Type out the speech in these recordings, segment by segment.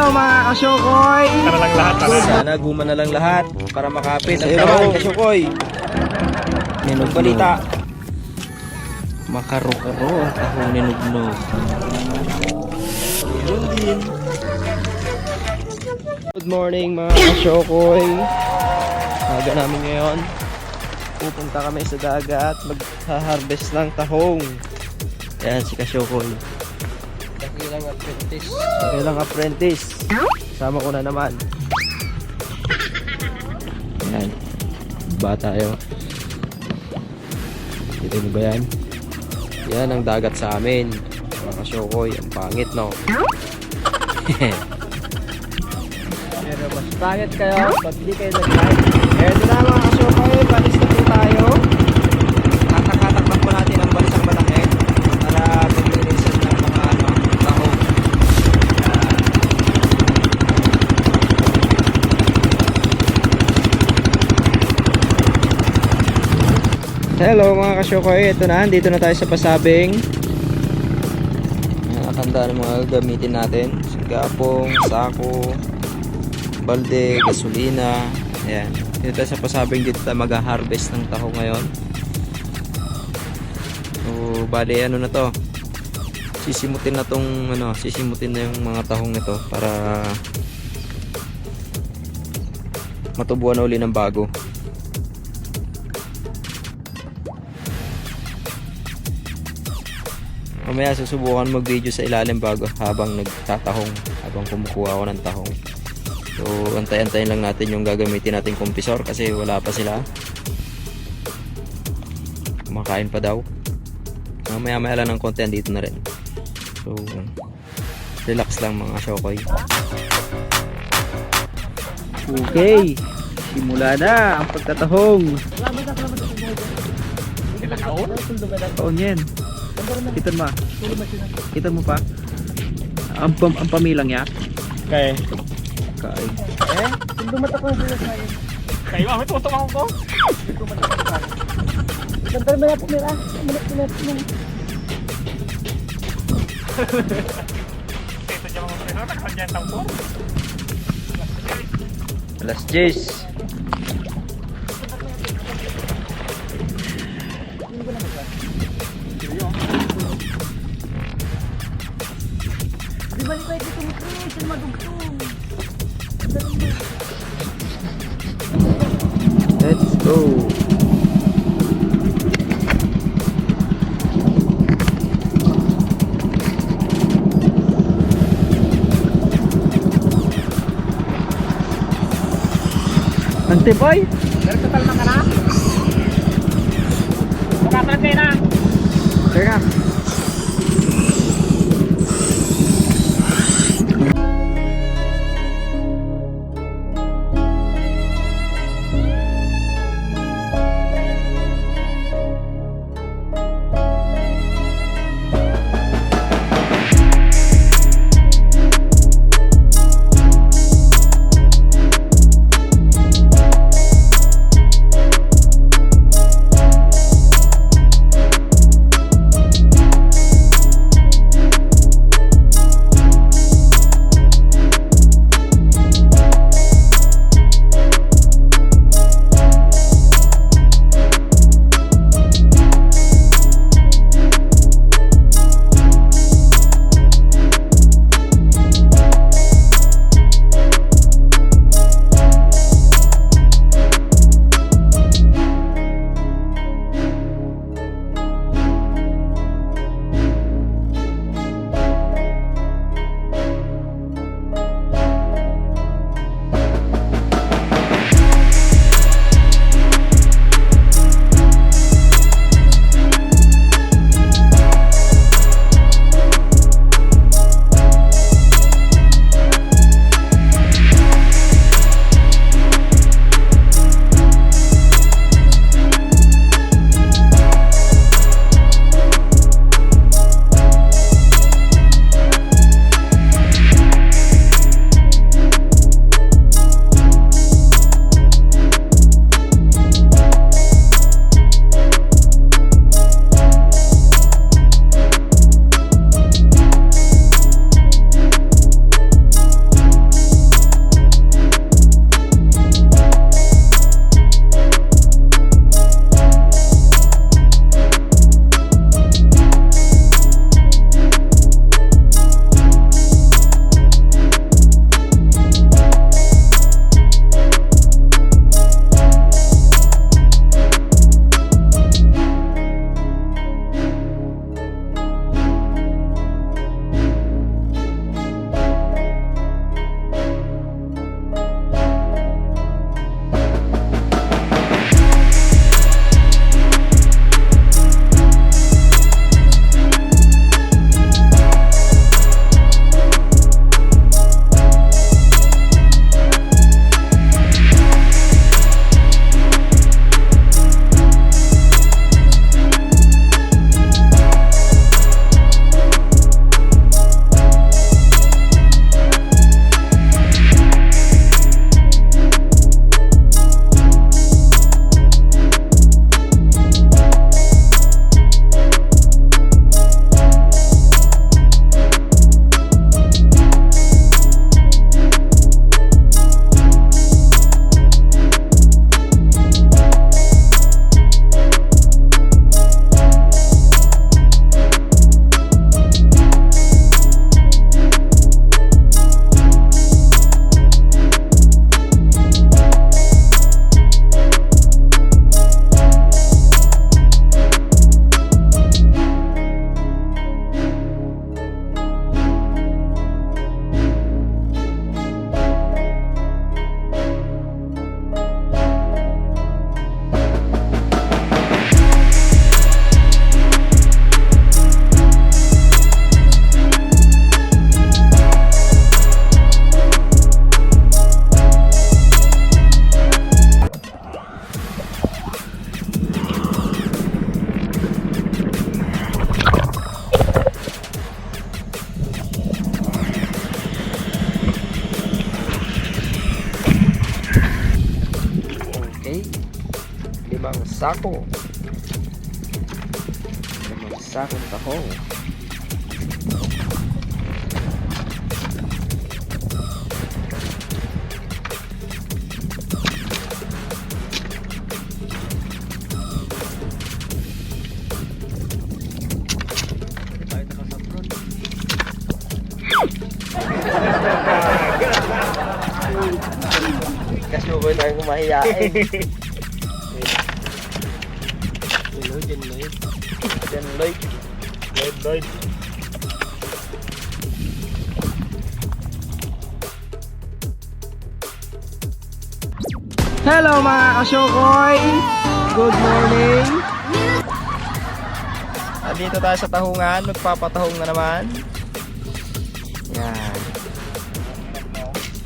Hello mga kashokoy! Tara lang lahat, tara. Sana guma na lang lahat para makapit ang tahong kashokoy. Ninog balita. Makaro-karo ang tahong ninugnog. Yun din. Good morning mga kashokoy. Aga namin ngayon. Pupunta kami sa dagat. Mag-harvest ng tahong. Ayan si kashokoy. Dakilang apprentice. Dakilang apprentice. Sama ko na naman. Ayan. Ba tayo? Dito nyo ba yan? Yan ang dagat sa amin. Mga kasyokoy. Ang pangit, no? Pero mas pangit kayo pag di kayo nag-like. Eto na mga kasyokoy. Balis na po tayo. Katak-katak lang po natin ang balis ang malaki para maglilisan ng mga tahong. Hello mga kasyokoy, ito na, dito na tayo sa pasabing. Nakakanda ng mga gamitin natin, sigapong, sako, balde, gasolina. Ayan, dito tayo sa pasabing, dito tayo mag-harvest ng tahong ngayon. So bali ano na to, sisimutin na tong sisimutin na yung mga tahong nito para matubuan na uli ng bago. Mamaya susubukan mag-video sa ilalim bago habang nagtatahong, habang kumukuha ako ng tahong. So antay-antayin lang natin yung gagamitin nating kompresor kasi wala pa sila. Kumakain pa daw. Mamaya-maya lang ng konti, dito na rin. So relax lang mga kasyokoy. Okay, simula na ang pagtatahong. Taon yan. Kita mo pa ang pamilang ya kay dumatak ko sa sayo kayo ang tutok ko bentar mo na pumira minit ito yung mga pera nakakadyan tang po alas 10. Balik kayo dito mo, Chris. Yung madugtong. Let's go. Antipoy? Pero total na ka na? Magkatalag kayo na. Teka. limang sako. Limang sakong tahong. Kashokoy tayong kumahiyain. Lloyd. Hello mga kasyokoy! Good morning! Andito tayo sa tahungan, magpapatahong na naman. Yan.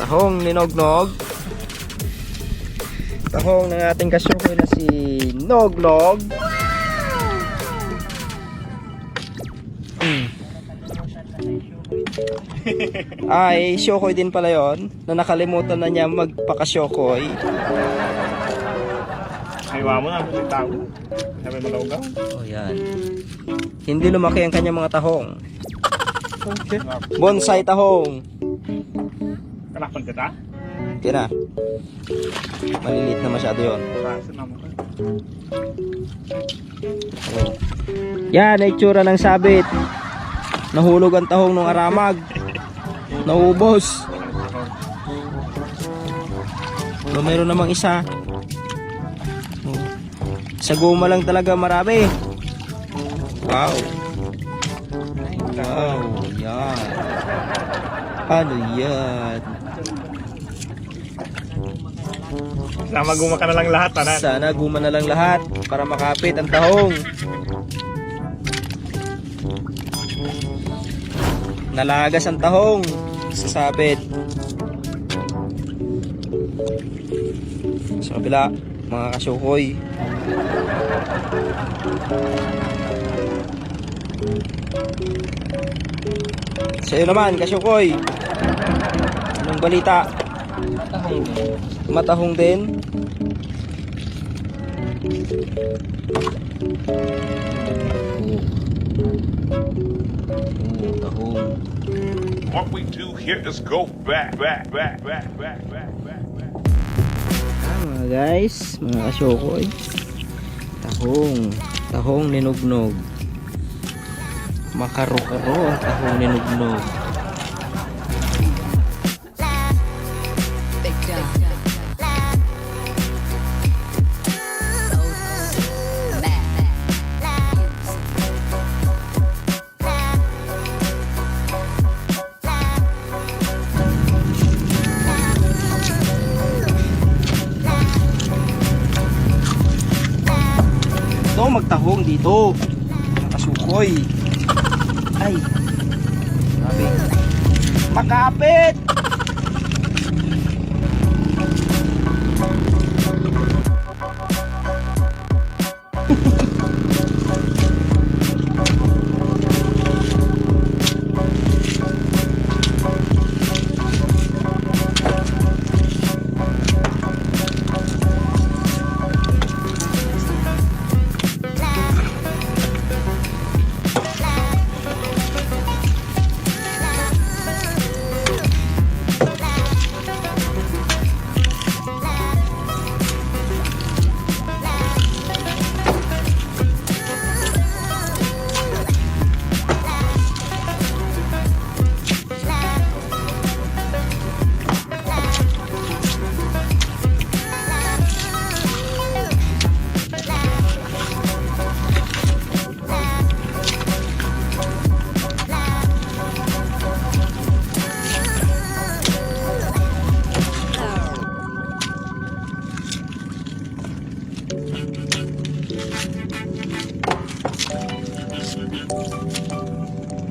Tahong ninognog. Tahong ng ating kasyokoy na si Nognog. Ay, syokoy din pala yon na nakalimutan na niya magpakasyokoy. Aywa mo na, may tao. Sabi mo daw. Oh, yan. Hindi lumaki ang kanyang mga tahong. Bonsai tahong. Kalakpan kita? Hindi na. Maliliit na masyado yun. Oh. Yan, ay itsura ng sabit. Nahulog ang tahong ng aramag. Naubos. So, mayroon namang isa. Oh. Sa guma lang talaga marami. Wow. Wow. Yan. Ano yan? Sama guma ka na lang lahat, tanan. Sana guma na lang lahat para makapit ang tahong. Nalagas ang tahong sa sabit. Sa kabila, mga kasyokoy. Sa'yo naman, kasyokoy. Anong balita? Matahong din. Tahong. What we do here is go back. Mga guys, mga kasyokoy. Tahong ninugnog. Makaro-karo ang tahong ninugnog. Magtahong dito nakasukoy. Ay grabe, makapit.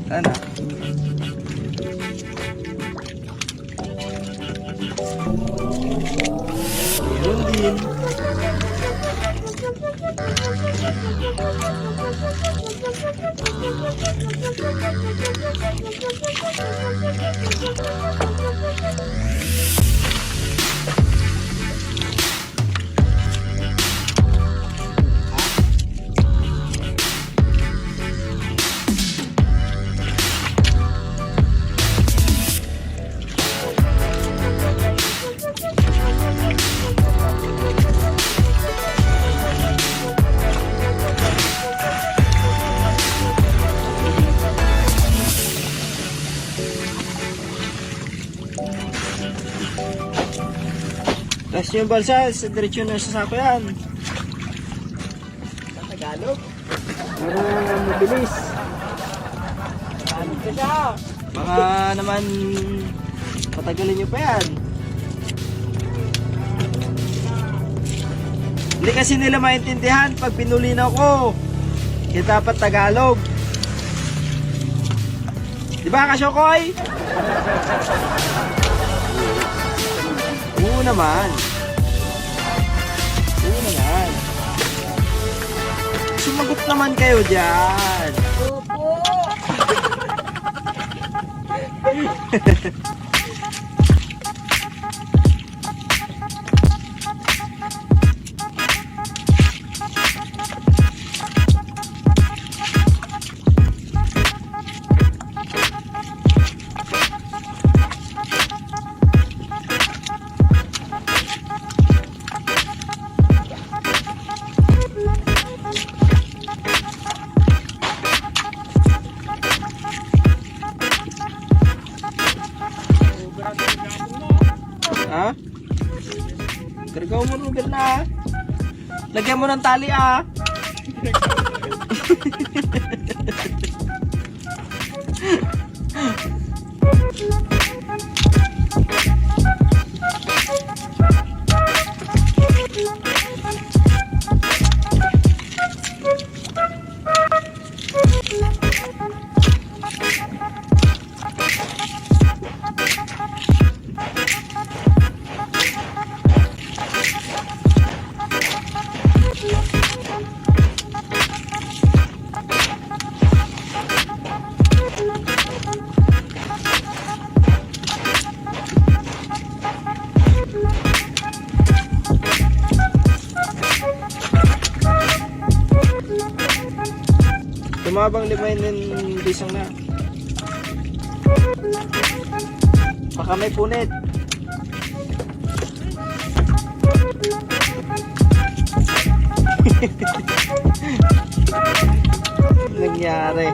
Sana. Meron din. Diretso yung balsa, diretso na sa sako yan. Sa Tagalog. Pero mabilis. Ano ka siya? Baka naman patagalin nyo pa yan. Hindi kasi nila maintindihan pag pinulinaw ko. Kaya dapat Tagalog. Diba kashokoy? Oo naman. Oo naman. Sumagot naman kayo dyan. Opo. Ha? Kargaw mo Ruben na. Lagyan mo ng tali ah. Tumabang limay ng bisang na. Baka may punit. Nangyari.